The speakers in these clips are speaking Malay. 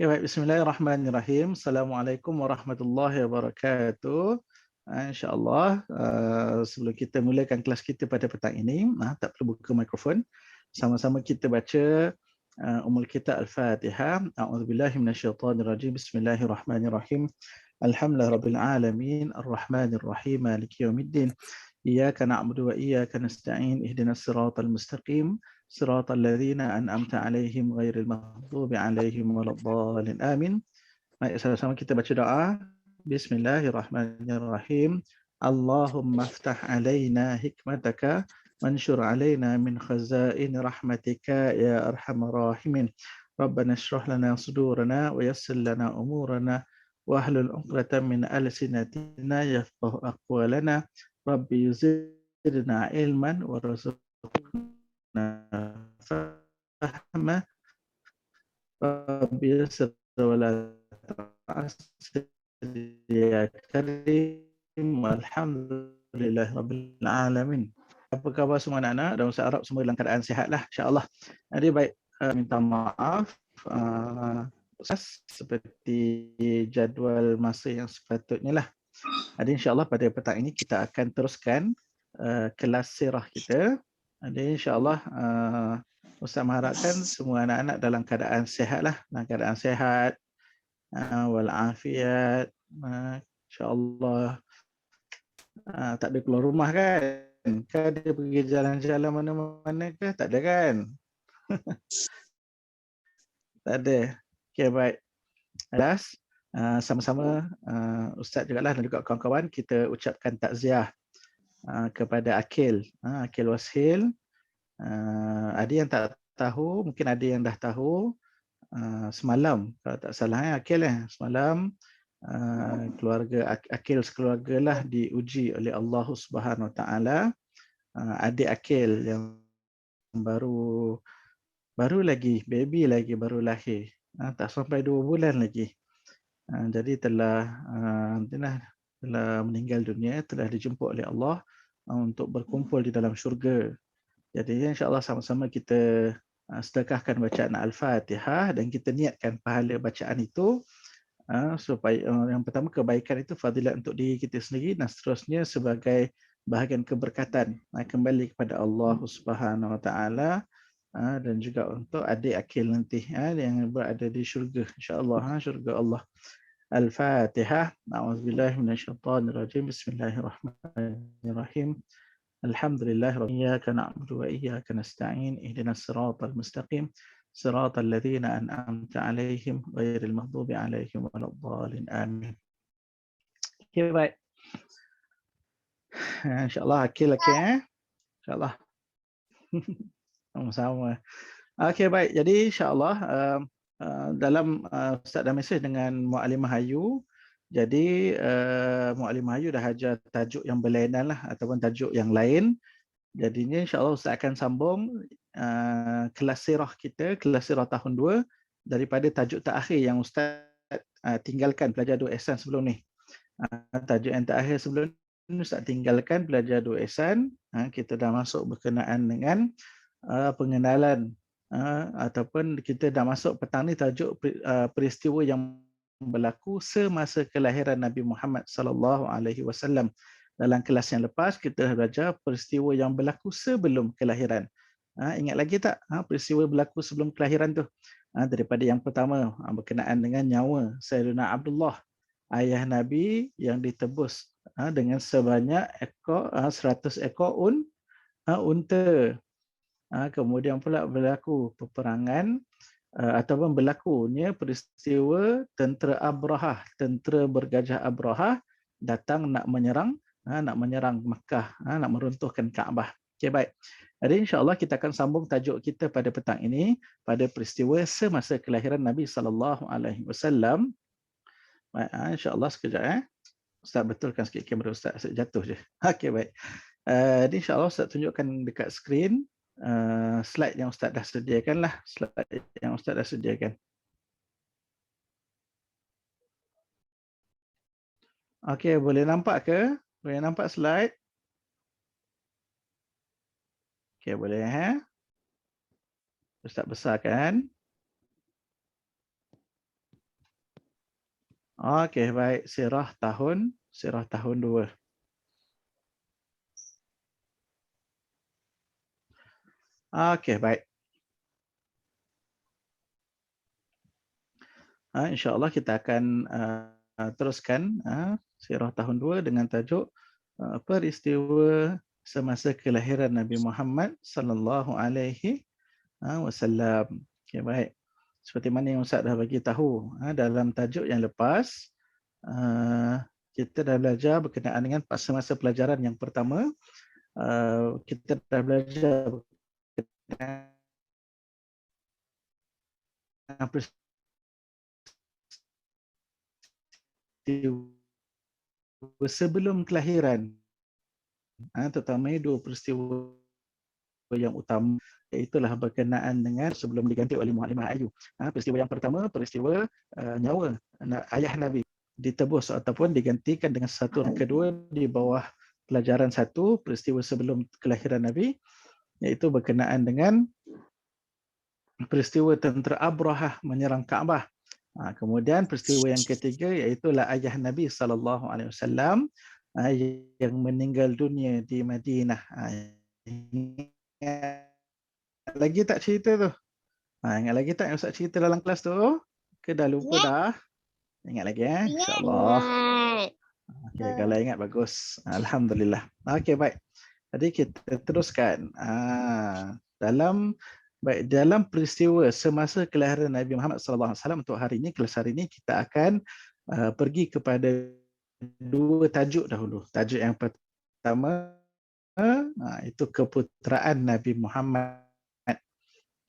Okay, baik. Bismillahirrahmanirrahim. Assalamualaikum warahmatullahi wabarakatuh. InsyaAllah, sebelum kita mulakan kelas kita pada petang ini, tak perlu buka mikrofon. Sama-sama kita baca Ummul Kitab Al-Fatihah. A'udzubillahi minasyaitonirrajim. Bismillahirrahmanirrahim. Alhamdulillahirabbil alamin, arrahmanir rahim, maliki yaumiddin. Iyyaka na'budu wa iyyaka nasta'in. Ihdinas siratal mustaqim. صراط الذين أنعمت عليهم غير المغضوب عليهم ولا الضالين آمين. Baik, sama-sama kita baca doa. Bismillahirrahmanirrahim. Allahumma aftah alaina hikmataka wanshur alaina min khazain rahmatika ya arhamar rahimin. Rabbana shrah lana sudurana wa yassir lana umurana wahlul 'uqdatam min alsinatina yafqahu aqwalana. Rabbi zidna ilman warzuqna fahma. Rabbi yassir wa la ta'assir ya karim. Alhamdulillahirabbil alamin. Apa khabar semua anak-anak dan Ustaz Arab, semua dalam keadaan sihatlah insya-Allah. Jadi baik, minta maaf Ustaz, seperti jadual masa yang sepatutnya lah. Jadi insya-Allah pada petang ini kita akan teruskan kelas sirah kita. Jadi insya-Allah Ustaz mengharapkan semua anak-anak dalam keadaan sihatlah, dalam keadaan sihat walafiat, insya-Allah. Tak ada keluar rumah kan? Kan dia pergi jalan-jalan mana-mana ke? Tak ada kan? Tak ada. Okey, baik. Alas, sama-sama Ustaz jugalah dan juga kawan-kawan kita ucapkan takziah kepada Akil. Akil Washil. Ada yang tak tahu, mungkin ada yang dah tahu. Semalam, kalau tak salah Akil semalam keluarga Akil sekeluargalah diuji oleh Allah Subhanahu Wa Taala. Adik Akil yang baru lagi baby lagi baru lahir, tak sampai 2 bulan lagi. Jadi telah meninggal dunia, telah dijemput oleh Allah untuk berkumpul di dalam syurga. Jadi insya-Allah sama-sama kita sedekahkan bacaan Al-Fatihah dan kita niatkan pahala bacaan itu supaya yang pertama kebaikan itu fadilat untuk diri kita sendiri dan seterusnya sebagai bahagian keberkatan kembali kepada Allah Subhanahu Wa Taala dan juga untuk adik Akil nanti yang berada di syurga insya-Allah, syurga Allah. Al-Fatihah. A'udzubillahi minasyaitonirrajim. Bismillahirrahmanirrahim. Alhamdulillah iyyaka na'budu wa iyyaka nasta'in. Ihdinas siratal mustaqim. Siratal ladzina an'amta 'alaihim ghairil maghdubi 'alaihim waladdallin. Amin. Okey, baik. Insya-Allah Akil insya-Allah. Sama-sama. Okey, baik. Jadi insya-Allah dalam Ustaz dah mesej dengan Muallimah Ayu. Jadi Muallimah Ayu dah ajar tajuk yang berlainan lah ataupun tajuk yang lain. Jadinya insya-Allah Ustaz akan sambung kelas sirah kita, kelas sirah tahun 2 daripada tajuk terakhir yang Ustaz tinggalkan pelajar 2 ihsan sebelum ni. Tajuk yang terakhir sebelum ni Ustaz tinggalkan pelajar 2 ihsan. Kita dah masuk berkenaan dengan pengenalan ataupun kita dah masuk petang ni tajuk peristiwa yang berlaku semasa kelahiran Nabi Muhammad sallallahu alaihi wasallam. Dalam kelas yang lepas kita dah belajar peristiwa yang berlaku sebelum kelahiran. Ingat lagi tak peristiwa berlaku sebelum kelahiran tu? Daripada yang pertama berkenaan dengan nyawa Sayyidina Abdullah, ayah Nabi yang ditebus dengan sebanyak 100 ekor unta. Kemudian pula berlaku peperangan ataupun berlakunya peristiwa tentera Abrahah, tentera bergajah Abrahah datang nak menyerang Makkah, nak meruntuhkan Kaabah. Okey, baik. Jadi insya-Allah kita akan sambung tajuk kita pada petang ini pada peristiwa semasa kelahiran Nabi sallallahu alaihi wasallam. Baik, insya-Allah sekejap Ustaz betulkan sikit kamera Ustaz, jatuh je. Okey, baik. Jadi insya-Allah Ustaz tunjukkan dekat skrin slide yang Ustaz dah sediakan lah, slide yang Ustaz dah sediakan. Okey, boleh nampak ke? Boleh nampak slide? Okey, boleh Ustaz besarkan. Okey, baik. Sirah tahun 2. Okey, baik. InsyaAllah kita akan teruskan Sirah tahun 2 dengan tajuk peristiwa semasa kelahiran Nabi Muhammad sallallahu alaihi wasallam. Okey, baik. Seperti mana yang Ustaz dah bagi tahu dalam tajuk yang lepas, kita dah belajar berkenaan dengan masa-masa pelajaran yang pertama. Kita dah belajar berkenaan peristiwa sebelum kelahiran, terutamanya 2 peristiwa yang utama, iaitulah berkenaan dengan sebelum diganti oleh Muallimah Ayu. Peristiwa yang pertama, peristiwa nyawa ayah Nabi ditebus ataupun digantikan dengan satu kedua di bawah pelajaran 1, peristiwa sebelum kelahiran Nabi, iaitu berkenaan dengan peristiwa tentera Abrahah menyerang Kaabah. Kemudian peristiwa yang ketiga iaitulah ayah Nabi sallallahu alaihi wasallam yang meninggal dunia di Madinah. Ingat lagi tak cerita tu? Ingat lagi tak yang Ustaz cerita dalam kelas tu? Ke dah lupa dah? Ingat lagi insya-Allah. Okey, kalau ingat bagus. Alhamdulillah. Okey, baik. Jadi kita teruskan. Dalam peristiwa semasa kelahiran Nabi Muhammad sallallahu alaihi wasallam, untuk hari ini, kelas hari ini kita akan pergi kepada 2 tajuk dahulu. Tajuk yang pertama itu keputeraan Nabi Muhammad.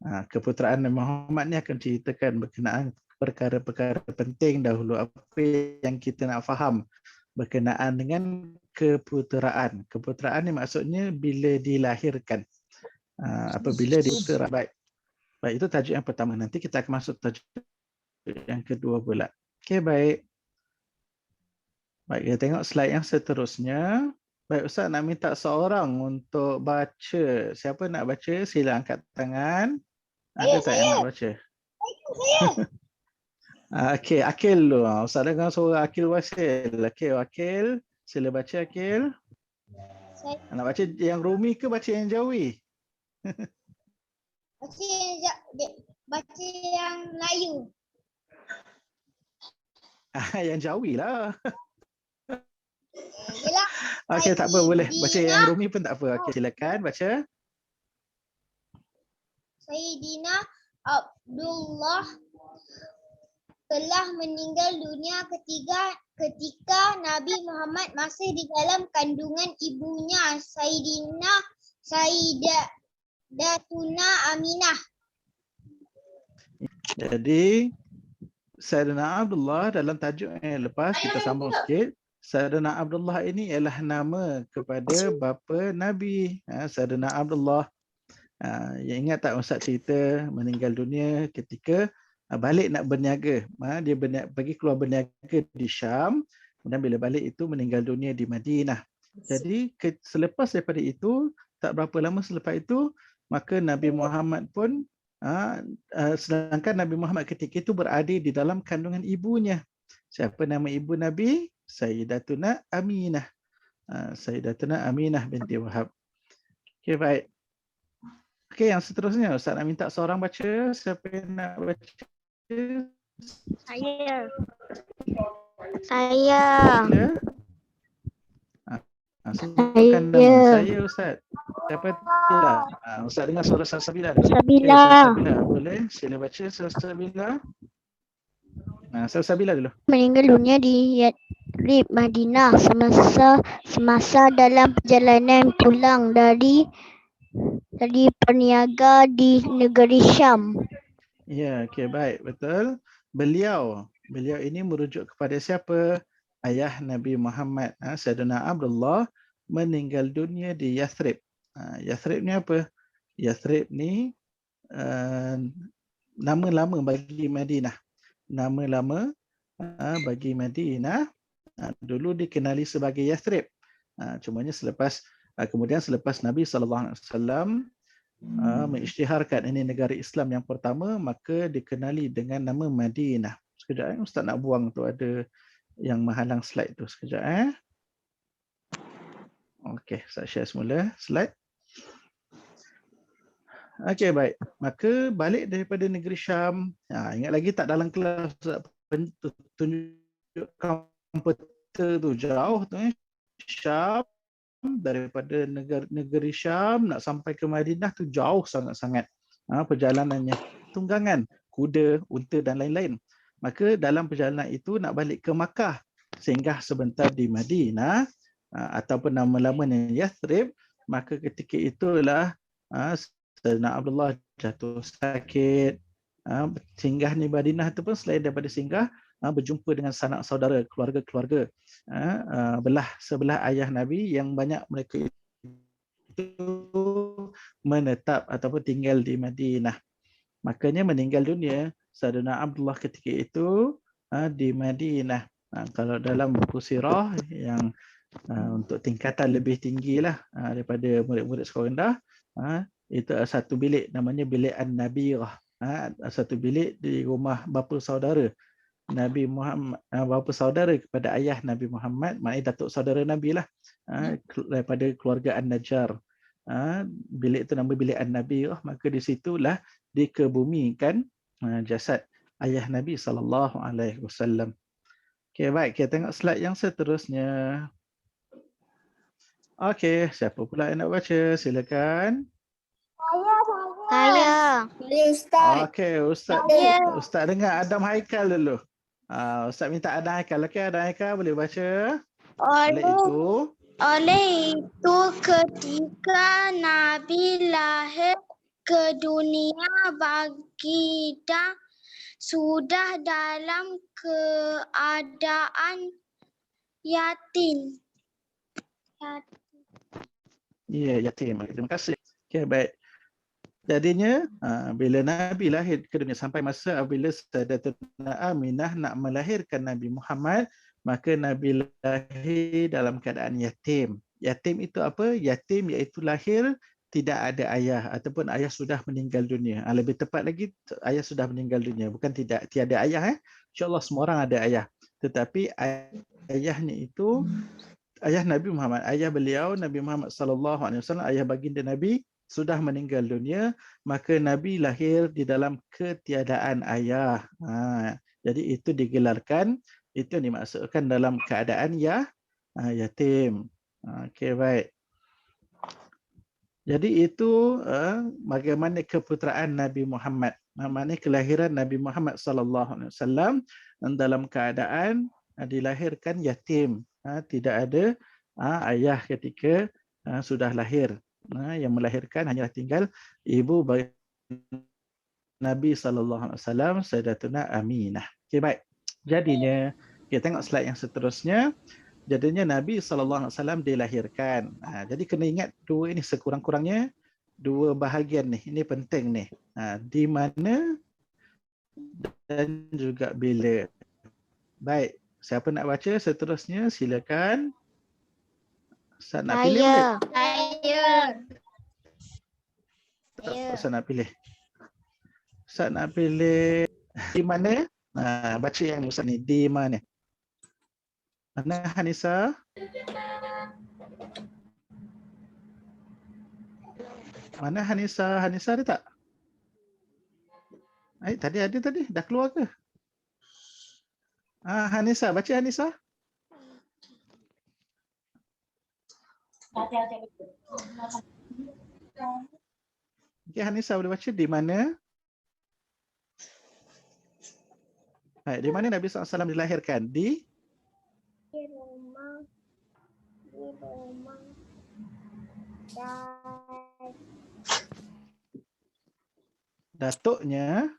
Keputeraan Nabi Muhammad ni akan ceritakan berkenaan perkara-perkara penting dahulu, apa yang kita nak faham berkenaan dengan keputeraan. Keputeraan ni maksudnya bila dilahirkan. Apabila diputera. Baik, itu tajuk yang pertama. Nanti kita akan masuk tajuk yang kedua pula. Okey, baik. Baik, kita tengok slide yang seterusnya. Baik, Ustaz nak minta seorang untuk baca. Siapa nak baca? Sila angkat tangan. Ada tak yang nak baca? Saya. Okey, Akil dulu. Ustaz dengar suara Akil Wasil. Okey, Akil. Sila baca, Akil. Nak baca yang Rumi ke baca yang Jawi? Baca yang Melayu. Yang Jawi lah. Yelah. Okey, tak apa, boleh. Baca yang Rumi pun tak apa. Okey, silakan baca. Sayyidina Abdullah telah meninggal dunia ketika Nabi Muhammad masih di dalam kandungan ibunya, Sayyidatuna Aminah. Jadi Sayyidina Abdullah dalam tajuk yang lepas kita sambung sikit. Sayyidina Abdullah ini ialah nama kepada bapa Nabi, Sayyidina Abdullah. Yang ingat tak Ustaz cerita meninggal dunia ketika balik nak berniaga. Dia pergi keluar berniaga di Syam, kemudian bila balik itu meninggal dunia di Madinah. Jadi selepas daripada itu, tak berapa lama selepas itu, maka Nabi Muhammad pun sedangkan Nabi Muhammad ketika itu berada di dalam kandungan ibunya. Siapa nama ibu Nabi? Sayyidatuna Aminah. Sayyidatuna Aminah binti Wahab. Okey, baik. Okey, yang seterusnya Ustaz nak minta seorang baca. Siapa yang nak baca? Saya. Sebutkan nama. Saya Ustaz. Siapa Sabila? Ustaz dengar suara Sabila. Sabila. Sabila, boleh? Sila baca Sabila. Sabila dulu. Meninggal dunia di Yathrib, Madinah semasa dalam perjalanan pulang dari perniaga di negeri Syam. Ya, okey, baik, betul. Beliau ini merujuk kepada siapa? Ayah Nabi Muhammad, Sayyidina Abdullah, meninggal dunia di Yathrib. Yathrib ni apa? Yathrib ni nama lama bagi Madinah. Nama lama bagi Madinah. Dulu dikenali sebagai Yathrib. Cumanya kemudian selepas Nabi SAW mengisytiharkan ini negara Islam yang pertama, maka dikenali dengan nama Madinah. Sekejap Ustaz nak buang tu, ada yang menghalang slide tu sekejap. Okey, saya share semula slide. Okey, baik. Maka balik daripada negeri Syam. Ingat lagi tak dalam kelas tunjukkan peta tu jauh tu Syam, daripada negeri Syam nak sampai ke Madinah tu jauh sangat-sangat. Perjalanannya tunggangan, kuda, unta dan lain-lain. Maka dalam perjalanan itu nak balik ke Makkah, singgah sebentar di Madinah ataupun nama lamanya Yathrib. Maka ketika itulah Sayyidina Abdullah jatuh sakit. Singgah di Madinah itu pun selain daripada singgah, berjumpa dengan sanak saudara, keluarga-keluarga belah sebelah ayah Nabi yang banyak mereka itu menetap ataupun tinggal di Madinah. Makanya meninggal dunia Sayyidina Abdullah ketika itu di Madinah. Kalau dalam buku sirah yang untuk tingkatan lebih tinggilah daripada murid-murid sekolah rendah, itu satu bilik namanya bilik An-Nabirah. Satu bilik di rumah bapa saudara Nabi Muhammad, bapa saudara kepada ayah Nabi Muhammad, maknanya datuk saudara Nabi lah, daripada keluarga An-Najjar. Bilik itu nama bilik An-Nabirah. Maka di situlah dikebumikan jasad ayah Nabi SAW. Okey, baik, kita tengok slide yang seterusnya. Okey, siapa pula yang nak baca? Silakan. Saya. Okey, Ustaz dengar Adam Haikal dulu. Ustaz minta Adam Haikal. Okey, Adam Haikal boleh baca. Oleh itu ketika Nabi lahir ke dunia, baginda sudah dalam keadaan yatim. Ya, yatim. Terima kasih. Okey, baik. Jadinya bila Nabi lahir ke dunia, sampai masa apabila Sayyidatuna Aminah nak melahirkan Nabi Muhammad, maka Nabi lahir dalam keadaan yatim. Yatim itu apa? Yatim iaitu lahir tidak ada ayah ataupun ayah sudah meninggal dunia. Lebih tepat lagi, ayah sudah meninggal dunia, bukan tiada ayah. InsyaAllah semua orang ada ayah. Tetapi ayahnya itu ayah Nabi Muhammad, ayah beliau Nabi Muhammad SAW, ayah baginda Nabi sudah meninggal dunia, maka Nabi lahir di dalam ketiadaan ayah. Jadi itu digelarkan, itu dimaksudkan dalam keadaan yatim. Okey, baik. Jadi itu bagaimana keputeraan Nabi Muhammad, maknanya kelahiran Nabi Muhammad SAW dalam keadaan dilahirkan yatim. Tidak ada ayah ketika sudah lahir. Yang melahirkan hanyalah tinggal ibu Nabi SAW, Sayyidatuna Aminah. Okey, baik. Jadinya kita tengok slide yang seterusnya. Jadinya Nabi SAW dilahirkan. Jadi kena ingat dua ini sekurang-kurangnya, dua bahagian ni. Ini penting ni. Di mana dan juga bila. Baik. Siapa nak baca seterusnya? Silakan. Ustaz nak pilih boleh? Ustaz nak pilih. Ustaz nak pilih di mana? Baca yang Ustaz ni. Di mana? Mana Hanisa? Mana Hanisa? Hanisa ada tak? Tadi ada tadi. Dah keluar ke? Hanisa, baca Hanisa. Okay, Hanisa boleh baca di mana? Di mana Nabi SAW dilahirkan? Di rumah. Datuknya.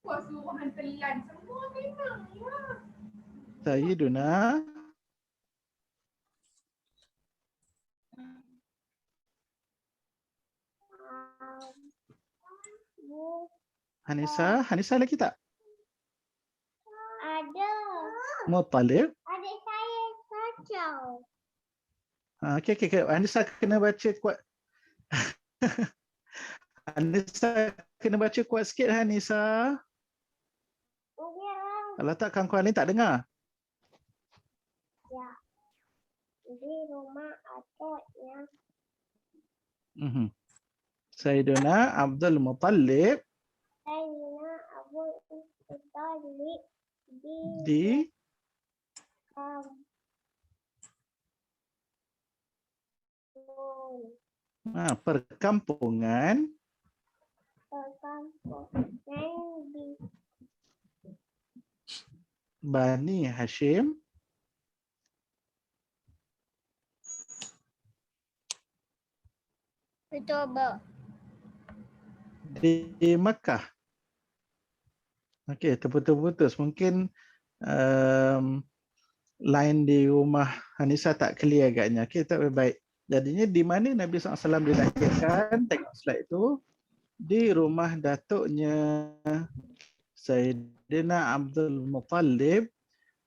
Suruhan telan semua memang ya. Sayyiduna Hanisa, Hanisa lagi tak? Ada. Muttalib. Adik saya kacau. Okey. Hanisa kena baca kuat. Nisa kena baca kuat sikit Nisa. Kalau tak kawan-kawan ni tak dengar. Ya. Di rumah ada yang Sayyidina Abdul Muttalib Sayyidina Abu Thalib di perkampungan di Bani Hashim Coba. di Mekah. Okey, terputus-putus. Mungkin line di rumah Hanisa tak clear agaknya. Okey, tak baik. Jadinya di mana Nabi SAW dilahirkan? Tengok slide itu. Di rumah datuknya Sayyidina Abdul Muttalib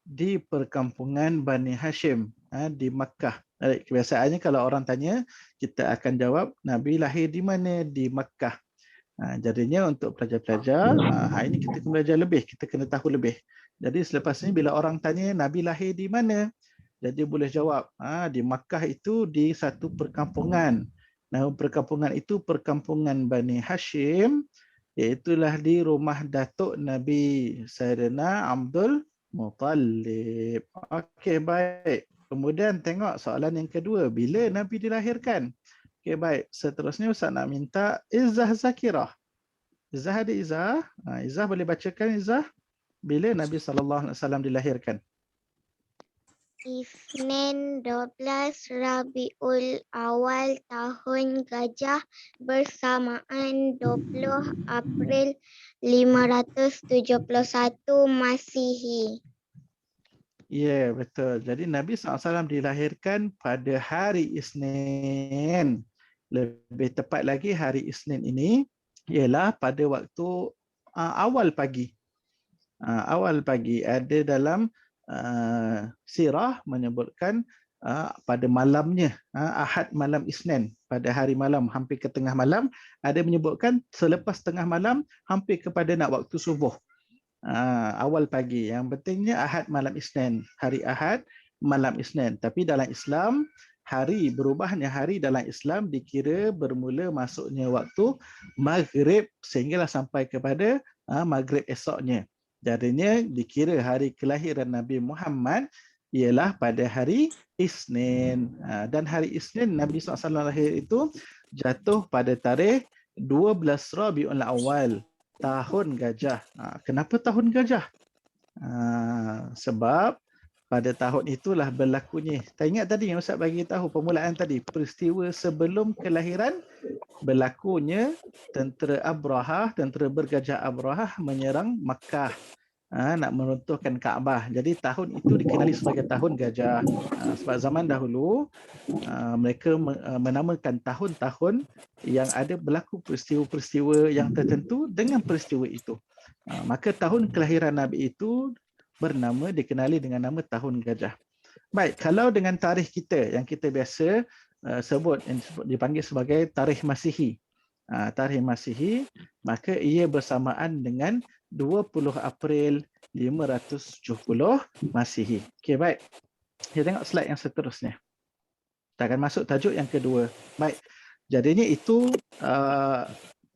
di perkampungan Bani Hashim di Makkah. Kebiasaannya kalau orang tanya, kita akan jawab Nabi lahir di mana? Di Makkah. Jadinya untuk pelajar-pelajar, hari ini kita kena belajar lebih, kita kena tahu lebih. Jadi selepas ini bila orang tanya Nabi lahir di mana? Jadi boleh jawab, di Makkah itu di satu perkampungan. Nama perkampungan itu perkampungan Bani Hashim, iaitulah di rumah datuk Nabi Sayyidina Abdul Muttalib. Okey, baik. Kemudian tengok soalan yang kedua, bila Nabi dilahirkan? Okey, baik. Seterusnya Ustaz nak minta Izzah Zakirah. Izzah ada Izzah? Izzah boleh bacakan Izzah? Bila Nabi SAW dilahirkan? Isnin 12 Rabiul Awal tahun Gajah bersamaan 20 April 571 Masihi. Ya, betul. Jadi Nabi SAW dilahirkan pada hari Isnin. Lebih tepat lagi hari Isnin ini ialah pada waktu awal pagi. Awal pagi ada dalam sirah menyebutkan pada malamnya, Ahad malam Isnin, pada hari malam hampir ke tengah malam, ada menyebutkan selepas tengah malam hampir kepada nak waktu subuh. Awal pagi. Yang pentingnya Ahad malam Isnin, hari Ahad malam Isnin. Tapi dalam Islam, hari berubahnya hari dalam Islam dikira bermula masuknya waktu maghrib sehinggalah sampai kepada maghrib esoknya. Jadinya dikira hari kelahiran Nabi Muhammad ialah pada hari Isnin. Dan hari Isnin Nabi SAW lahir itu jatuh pada tarikh 12 Rabiul Awal, tahun gajah. Kenapa tahun gajah? Sebab pada tahun itulah berlakunya. Tak ingat tadi yang Ustaz bagi tahu permulaan tadi, peristiwa sebelum kelahiran berlakunya tentera Abrahah, tentera bergajah Abrahah menyerang Makkah. Nak meruntuhkan Kaabah. Jadi tahun itu dikenali sebagai tahun gajah. Sebab zaman dahulu mereka menamakan tahun-tahun yang ada berlaku peristiwa-peristiwa yang tertentu dengan peristiwa itu. Maka tahun kelahiran Nabi itu dikenali dengan nama tahun gajah. Baik, kalau dengan tarikh kita yang kita biasa sebut, yang dipanggil sebagai tarikh Masihi. Tarikh Masihi, maka ia bersamaan dengan 20 April 570 Masihi. Okey, baik. Kita tengok slide yang seterusnya. Kita akan masuk tajuk yang kedua. Baik. Jadinya itu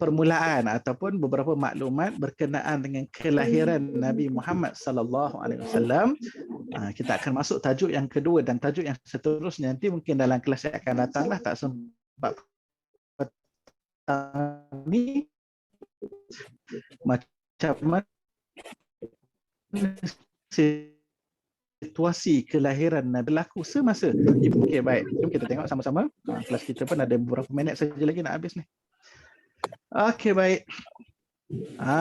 permulaan ataupun beberapa maklumat berkenaan dengan kelahiran Nabi Muhammad sallallahu alaihi wasallam. Kita akan masuk tajuk yang kedua dan tajuk yang seterusnya nanti mungkin dalam kelas yang akan datanglah, tak sempat ni macam mana situasi kelahiran Nabi berlaku semasa ibu. Okey, baik. Jom kita tengok sama-sama. Kelas kita pun ada beberapa minit saja lagi nak habis ni. Okey, baik.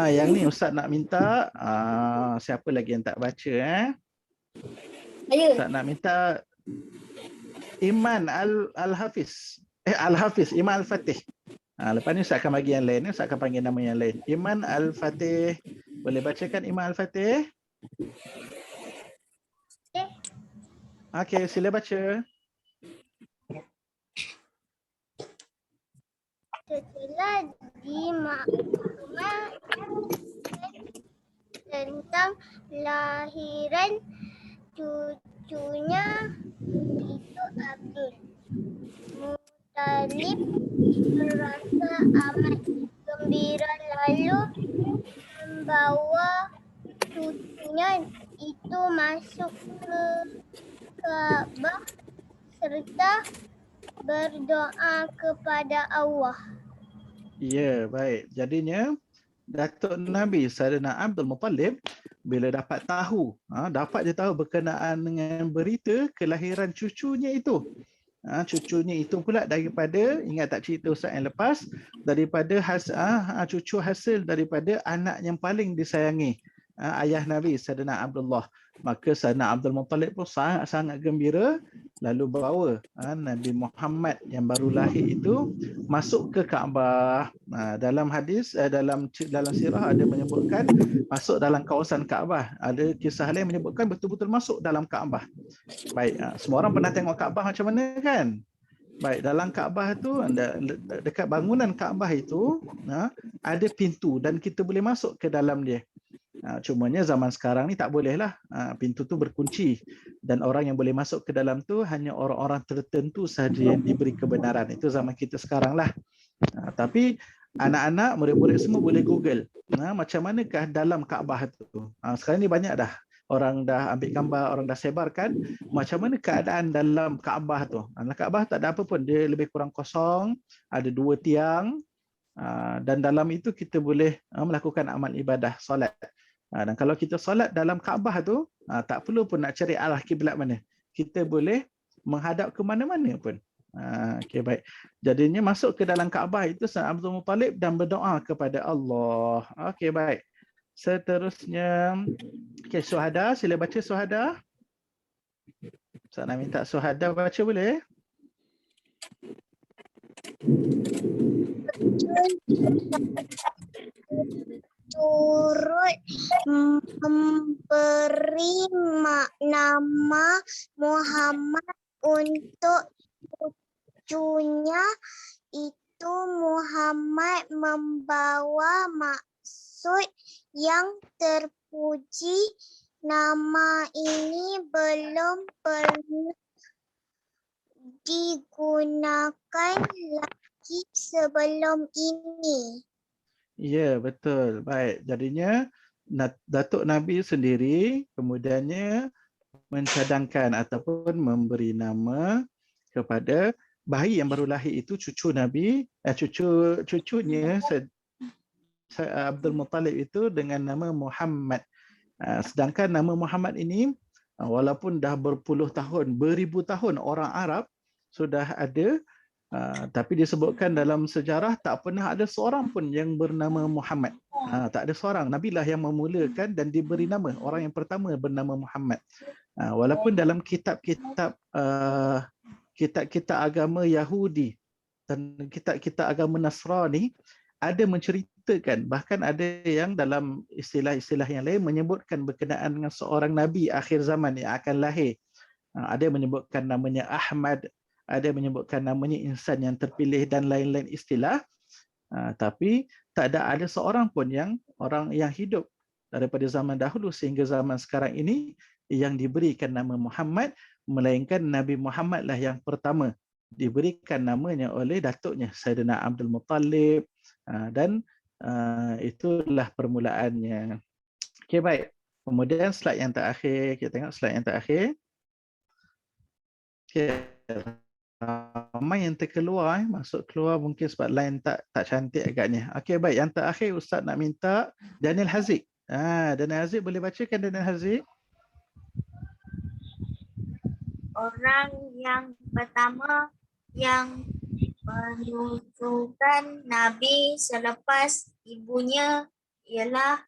Yang ni Ustaz nak minta siapa lagi yang tak baca Ustaz nak minta Iman Al-Hafiz. Al-Hafiz, Iman Al-Fatih. Lepas ni Ustaz akan bagi yang lain. Ustaz akan panggil nama yang lain. Iman Al-Fatih. Boleh bacakan Iman Al-Fatih? Okey, sila baca. Setelah maklumat tentang lahiran cucunya itu Abdul Muttalib merasa amat gembira lalu membawa cucunya itu masuk ke Ka'bah serta berdoa kepada Allah. Ya, baik. Jadinya Datuk Nabi Saidina Abdul Muttalib bila dapat tahu, dapat dia tahu berkenaan dengan berita kelahiran cucunya itu. Cucunya itu pula daripada, ingat tak cerita Ustaz yang lepas, daripada cucu hasil daripada anak yang paling disayangi, ayah Nabi Saidina Abdullah. Maka Saidina Abdul Muttalib pun sangat-sangat gembira, lalu bawa Nabi Muhammad yang baru lahir itu masuk ke Kaabah. Dalam hadis, dalam sirah ada menyebutkan masuk dalam kawasan Kaabah. Ada kisah lain menyebutkan betul-betul masuk dalam Kaabah. Baik, semua orang pernah tengok Kaabah macam mana kan? Baik, dalam Kaabah tu, dekat bangunan Kaabah itu ada pintu dan kita boleh masuk ke dalam dia. Cumanya zaman sekarang ni tak boleh lah. Pintu tu berkunci dan orang yang boleh masuk ke dalam tu hanya orang-orang tertentu sahaja yang diberi kebenaran. Itu zaman kita sekarang lah. Tapi anak-anak, murid-murid semua boleh Google macam manakah dalam Kaabah tu. Sekarang ni banyak dah. Orang dah ambil gambar, orang dah sebarkan macam mana keadaan dalam Kaabah tu. Dalam Kaabah tak ada apa pun. Dia lebih kurang kosong. Ada 2 tiang. Dan dalam itu kita boleh melakukan amal ibadah, solat. Dan kalau kita solat dalam Kaabah tu, tak perlu pun nak cari arah kiblat mana. Kita boleh menghadap ke mana-mana pun. Okey, baik. Jadinya masuk ke dalam Kaabah itu Saidina Abdul Muttalib dan berdoa kepada Allah. Okey, baik. Seterusnya, okey, syuhada, sila baca syuhada. Saya nak minta syuhada baca boleh? Turut memberi nama Muhammad untuk cucunya itu. Muhammad membawa maksud yang terpuji. Nama ini belum pernah digunakan lagi sebelum ini. Ya, betul. Baik. Jadinya Datuk Nabi sendiri kemudiannya mencadangkan ataupun memberi nama kepada bayi yang baru lahir itu, cucu Nabi, cucunya Abdul Muttalib itu dengan nama Muhammad. Sedangkan nama Muhammad ini walaupun dah berpuluh tahun, beribu tahun orang Arab sudah ada, tapi disebutkan dalam sejarah tak pernah ada seorang pun yang bernama Muhammad. Tak ada seorang. Nabilah yang memulakan dan diberi nama. Orang yang pertama bernama Muhammad. Walaupun dalam kitab-kitab agama Yahudi dan kitab-kitab agama Nasrani ada menceritakan, bahkan ada yang dalam istilah-istilah yang lain menyebutkan berkenaan dengan seorang Nabi akhir zaman yang akan lahir. Ada yang menyebutkan namanya Ahmad, ada yang menyebutkan namanya insan yang terpilih dan lain-lain istilah. Tapi tak ada seorang pun orang yang hidup daripada zaman dahulu sehingga zaman sekarang ini yang diberikan nama Muhammad, melainkan Nabi Muhammad lah yang pertama diberikan namanya oleh datuknya Saidina Abdul Muttalib, dan itulah permulaannya. Okey, baik. Kemudian slide yang terakhir, kita tengok slide yang terakhir. Okey. Ramai yang terkeluar, masuk keluar mungkin sebab line tak cantik agaknya. Okey, baik. Yang terakhir Ustaz nak minta Daniel Haziq. Daniel Haziq boleh bacakan Daniel Haziq? Orang yang pertama yang menyusukan Nabi selepas ibunya ialah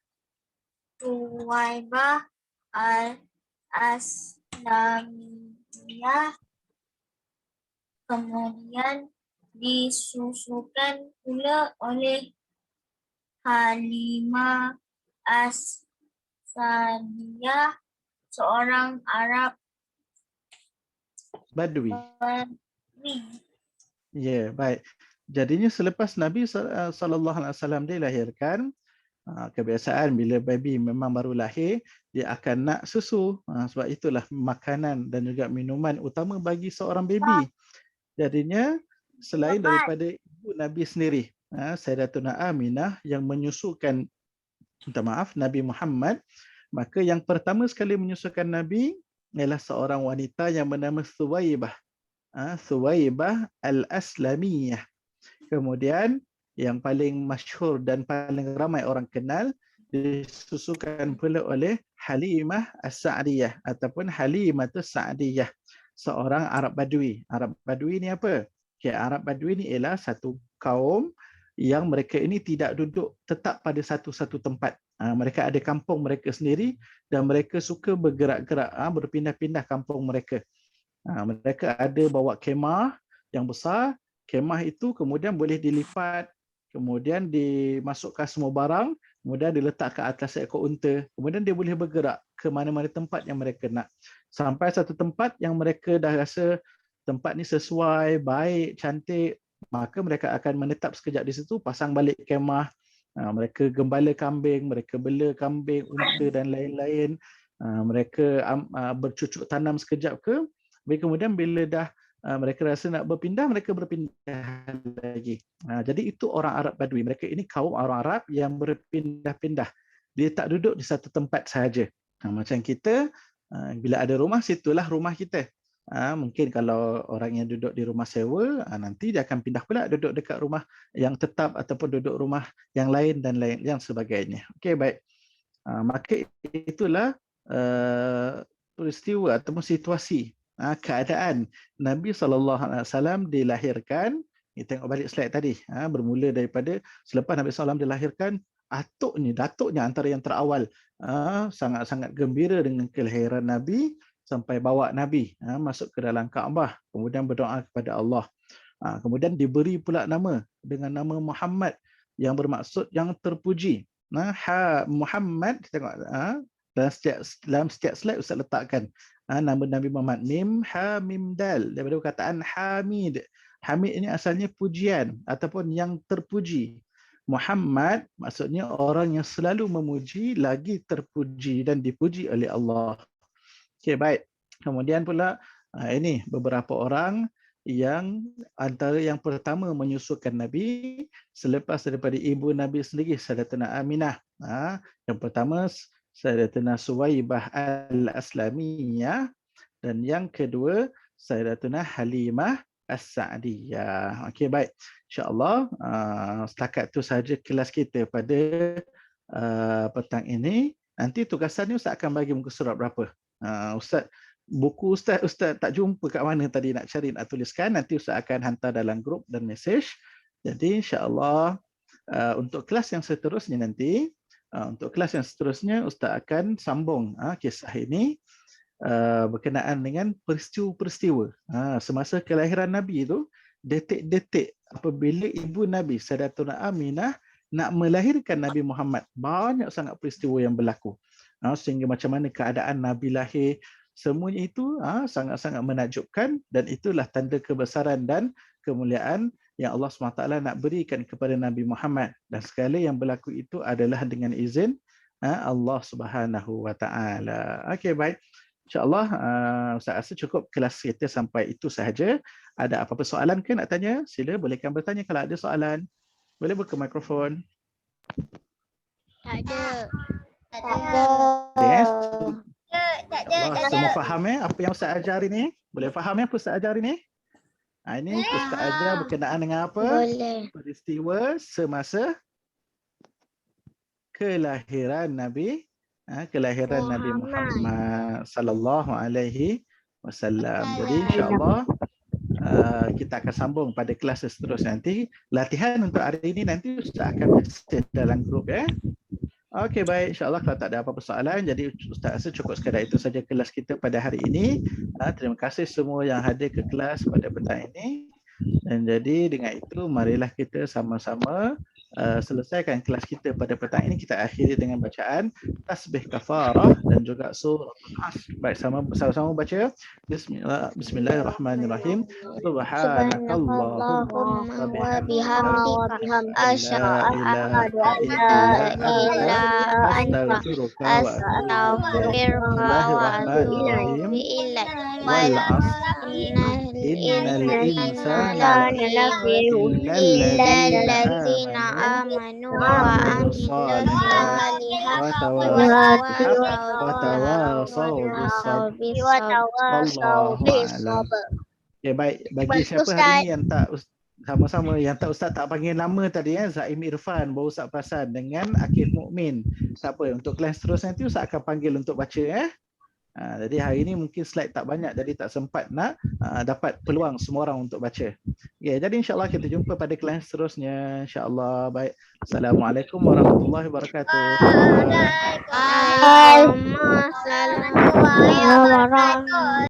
Thuwaibah al-Aslamiyah. Kemudian disusukan pula oleh Halimah As-Sadiyah, seorang Arab Badui. Ya, baik. jadinya selepas Nabi sallallahu alaihi wasallam dilahirkan, kebiasaan bila baby memang baru lahir, dia akan nak susu. Sebab itulah makanan dan juga minuman utama bagi seorang baby. Jadinya selain daripada ibu Nabi sendiri, Sayyidatuna Aminah yang menyusukan, minta maaf, Nabi Muhammad, maka yang pertama sekali menyusukan Nabi ialah seorang wanita yang bernama Thuwaibah. Thuwaibah Al-Aslamiyah. Kemudian yang paling masyhur dan paling ramai orang kenal disusukan pula oleh Halimah As-Sa'diyah ataupun Halimatus Sa'diyah, seorang Arab Badui. Arab Badui ni apa? Arab Badui ni ialah satu kaum yang mereka ini tidak duduk tetap pada satu-satu tempat. Mereka ada kampung mereka sendiri dan mereka suka bergerak-gerak, berpindah-pindah kampung mereka. Mereka ada bawa kemah yang besar. Kemah itu kemudian boleh dilipat, kemudian dimasukkan semua barang, kemudian diletak ke atas seekor unta. Kemudian dia boleh bergerak ke mana-mana tempat yang mereka nak. Sampai satu tempat yang mereka dah rasa tempat ni sesuai, baik, cantik, maka mereka akan menetap sekejap di situ, pasang balik kemah. Mereka gembala kambing, mereka bela kambing, unta dan lain-lain. Mereka bercucuk tanam sekejap ke. Kemudian bila dah mereka rasa nak berpindah, mereka berpindah lagi. Jadi itu orang Arab Badui. Mereka ini kaum orang Arab yang berpindah-pindah. Dia tak duduk di satu tempat sahaja. Macam kita, bila ada rumah, situlah rumah kita. Mungkin kalau orang yang duduk di rumah sewa, nanti dia akan pindah pula duduk dekat rumah yang tetap ataupun duduk rumah yang lain dan lain yang sebagainya. Okey, baik. Maka itulah peristiwa ataupun situasi, keadaan Nabi SAW dilahirkan. Kita tengok balik slide tadi. Bermula daripada selepas Nabi SAW dilahirkan, datuknya antara yang terawal sangat-sangat gembira dengan kelahiran Nabi, sampai bawa Nabi masuk ke dalam Kaabah, kemudian berdoa kepada Allah. Kemudian diberi pula nama dengan nama Muhammad yang bermaksud yang terpuji. Muhammad, kita tengok dalam setiap slide Ustaz letakkan nama Nabi Muhammad, Mim, Ha, Mim, Dal, daripada perkataan Hamid. Hamid ini asalnya pujian ataupun yang terpuji. Muhammad maksudnya orang yang selalu memuji, lagi terpuji dan dipuji oleh Allah. Okey, baik. Kemudian pula ini beberapa orang yang antara yang pertama menyusukan Nabi selepas daripada ibu Nabi sendiri, Sayyidatuna Aminah. Yang pertama Sayyidatuna Suwaibah Al-Aslamiyah dan yang kedua Sayyidatuna Halimah As-Sa'diyah. Okey, baik. InsyaAllah setakat itu sahaja kelas kita pada petang ini. Nanti tugasan ni Ustaz akan bagi muka surat berapa. Buku Ustaz tak jumpa kat mana tadi nak cari, nak tuliskan. Nanti Ustaz akan hantar dalam grup dan mesej. Jadi insya-Allah untuk kelas yang seterusnya nanti, Ustaz akan sambung kisah ini berkenaan dengan peristiwa-peristiwa semasa kelahiran Nabi itu, detik-detik apabila ibu Nabi Sayyidatuna Aminah nak melahirkan Nabi Muhammad. Banyak sangat peristiwa yang berlaku. Sehingga macam mana keadaan Nabi lahir, semuanya itu sangat-sangat menakjubkan, dan itulah tanda kebesaran dan kemuliaan yang Allah SWT nak berikan kepada Nabi Muhammad, dan segala yang berlaku itu adalah dengan izin Allah Subhanahu Wa Taala. Okey, baik. InsyaAllah saya rasa cukup kelas kita sampai itu sahaja. Ada apa-apa soalan ke nak tanya? Sila bolehkan bertanya kalau ada soalan. Boleh buka mikrofon. Tak ada. Yes. Tak ada. Semua faham apa yang Ustaz ajar ini? Boleh faham apa Ustaz ajar ini? Ini Ustaz ajar berkenaan dengan apa? Boleh. Peristiwa semasa kelahiran Nabi Nabi Muhammad sallallahu alaihi wasallam. Jadi insya-Allah kita akan sambung pada kelas seterusnya nanti. Latihan untuk hari ini nanti Ustaz akan message dalam grup ya. Okey, baik. InsyaAllah kalau tak ada apa-apa soalan, jadi Ustaz rasa cukup sekadar itu saja kelas kita pada hari ini. Terima kasih semua yang hadir ke kelas pada petang ini. Dan jadi dengan itu marilah kita sama-sama selesaikan kelas kita pada petang ini. Kita akhiri dengan bacaan tasbih kafarah dan juga surah As. Baik, sama-sama baca. Bismillahirrahmanirrahim. Subhanakallahumma wa bihamdika Asyhadu la an ilaha la ilaha illa anta astaghfiruka wa astaghfiruka wa atubu ilaik. wal asr Innal insana lafi illa illalladzina amanu wa amilus salihati wa tawasaw bis sabr. Okay, baik. Bagi siapa hari ni yang tak sama-sama yang tak Ustaz tak panggil nama tadi Zaim Irfan baru Ustaz perasan dengan Akif Mukmin. Tak apa, untuk kelas terus nanti Ustaz akan panggil untuk baca jadi hari ini mungkin slide tak banyak jadi tak sempat nak dapat peluang semua orang untuk baca. Okay, jadi insya-Allah kita jumpa pada kelas seterusnya insya-Allah. Baik. Assalamualaikum warahmatullahi wabarakatuh. Waalaikumsalam warahmatullahi wabarakatuh.